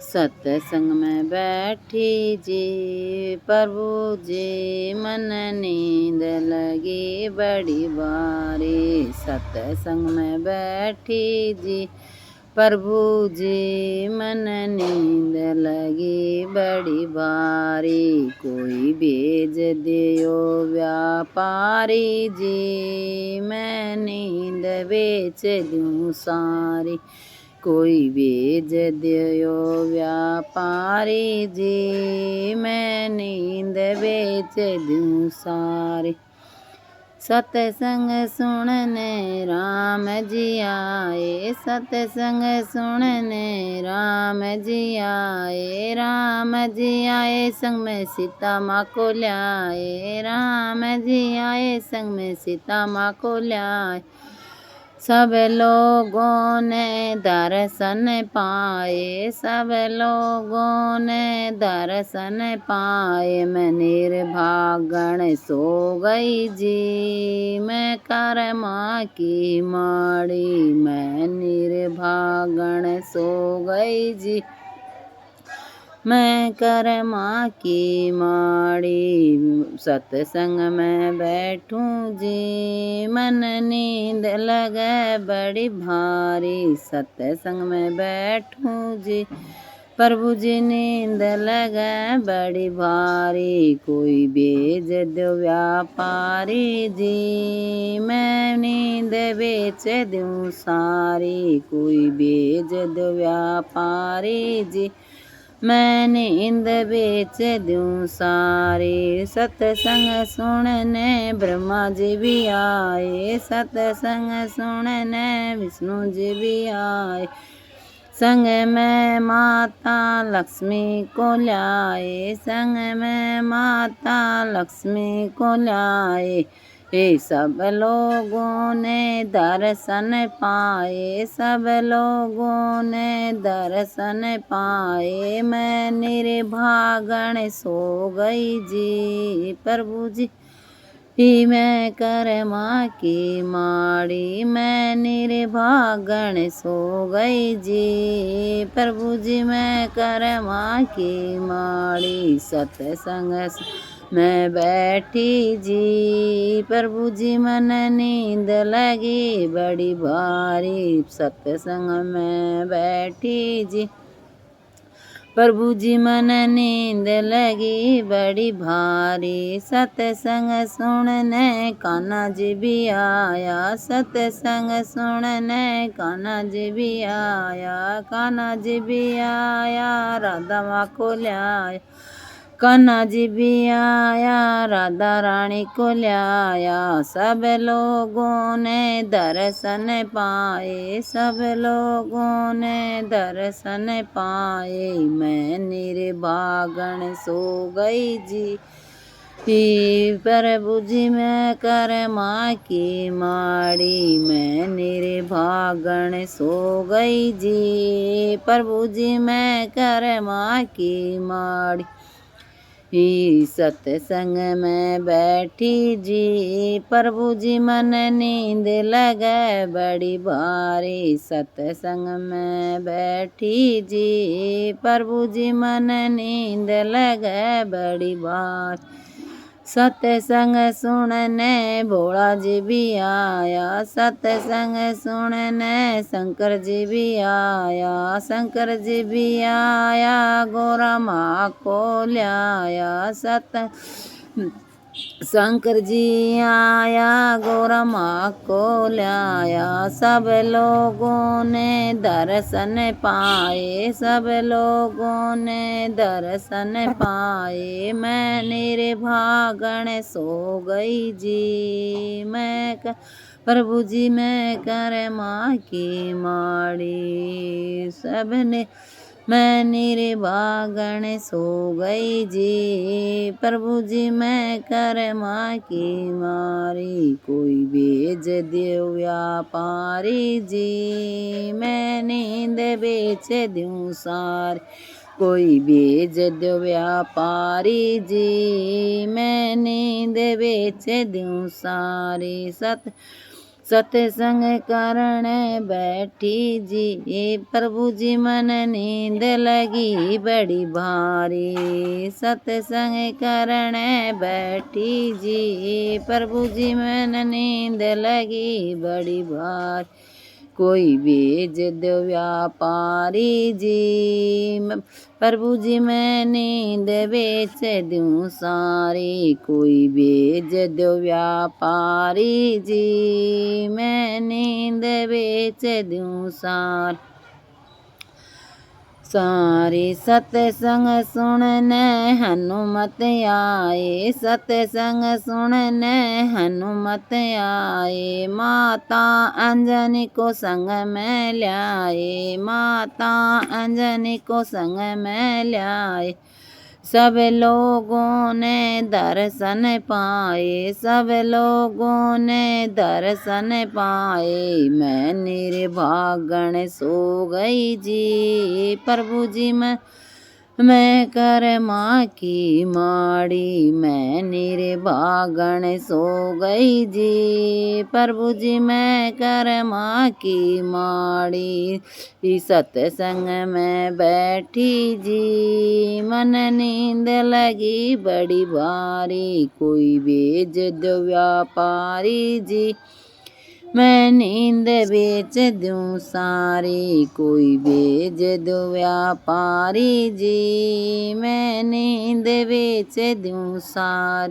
सत्संग में बैठी जी प्रभु जी मन नींद लगी बड़ी भारी। सत्संग में बैठी जी प्रभु जी मन नींद लगी बड़ी भारी। कोई भेज दियो व्यापारी जी मैं नींद बेच दूँ सारी। कोई भेज दियो व्यापारी जी मैं नींद बेच दूँ सारी। सत्संग सुनने राम जी आए, सत्संग सुनने राम जी आए। राम जी आए संग में सीता माँ को ल्याए, राम जी आए संग में सीता माँ को ल्याए। सब लोगों ने दर्शन पाए, सब लोगों ने दर्शन पाए। मैं निर्भागण सो गई जी मैं कर्मा की माड़ी। मैं निर्भागण सो गई जी मैं कर्मा की माड़ी। सत्संग में बैठूं जी मन नींद लगे बड़ी भारी। सत्संग में बैठूं जी प्रभु जी नींद लगे बड़ी भारी। कोई भेज दो व्यापारी जी मैं नींद बेच दूँ सारी। कोई भेज दो व्यापारी जी मैं नींद बेच दूँ सारी। सत्संग सुनने ब्रह्मा जी भी आए, सत्संग सुनने विष्णु जी भी आए। संग में माता लक्ष्मी को ल्याए, संग में माता लक्ष्मी को ल्याए। ये सब लोगों ने दर्शन पाए, सब लोगों ने दर्शन पाए। मैं निर्भागण सो गई जी प्रभु जी मैं कर्मा की माड़ी। मैं निर्भागण सो गई जी प्रभु जी मैं कर्मा की माड़ी। सत्संग मैं बैठी जी प्रभु जी मन नींद लगी बड़ी भारी। सत्संग में बैठी जी प्रभु जी मन नींद लगी बड़ी भारी। सत्संग सुनने कान्हा जी भी आया, सत्संग सुनने कान्हा जी भी आया। कान्हा जी भी आया राधा माँ को ल्याया, कान्हा जी भी आया राधा रानी को ल्याया। सब लोगों ने दर्शन पाए, सब लोगों ने दर्शन पाए। मैं निर्भागण सो गई जी प्रभु जी मैं कर्मा की माड़ी। मैं निर्भागण सो गई जी प्रभु जी मैं कर्मा की माड़ी। सत्संग में बैठी जी प्रभु जी मन नींद लगे बड़ी भारी। सत्संग में बैठी जी प्रभु जी मन नींद लगे बड़ी भारी। सत्संग सुनने भोला जी भी आया, सत्संग सुनने शंकर जी भी आया। शंकर जी भी आया गौरा माँ को ल्याया। शंकर जी आया गौरा माँ को ल्याया। सब लोगों ने दर्शन पाए, सब लोगों ने दर्शन पाए। मैं निर्भागण सो गई जी मैं प्रभु जी मैं कर्मा की माड़ी। सबने मैं निर्भागण सो गई जी प्रभु जी मैं कर्मा की मारी। कोई भेज दो व्यापारी जी मैं नींद बेच दूँ सारी। कोई भेज दो व्यापारी जी मैं नींद बेच दूँ सारी। सत्संग करण बैठी जी, प्रभु जी मन नींद लगी बड़ी भारी। सत्संग करण बैठी जी, प्रभु जी मन नींद लगी बड़ी भारी। कोई बेच दो व्यापारी जी, प्रभु जी मैं नींद बेच दूँ सारी। कोई बेच दो व्यापारी जी, मैं नींद बेच दूँ सारी। सत्संग सुनने हनुमत आए, सत्संग सुनने हनुमत आए। माता अंजनी को संग में ल्याए, माता अंजनी को संग में ल्याए। सब लोगों ने दर्शन पाए, सब लोगों ने दर्शन पाए। मैं निर्भागन सो गई जी, प्रभु जी मैं कर्मा की माड़ी। मैं निर्भागन सो गई जी, प्रभु जी मैं कर्मा की माड़ी। सत्संग में बैठी जी, मन नींद लगी बड़ी भारी। कोई बेच दो व्यापारी जी, मैं नींद बेच दूँ सारी। कोई बेच दो व्यापारी जी, मैं नींद बेच दूँ सारी।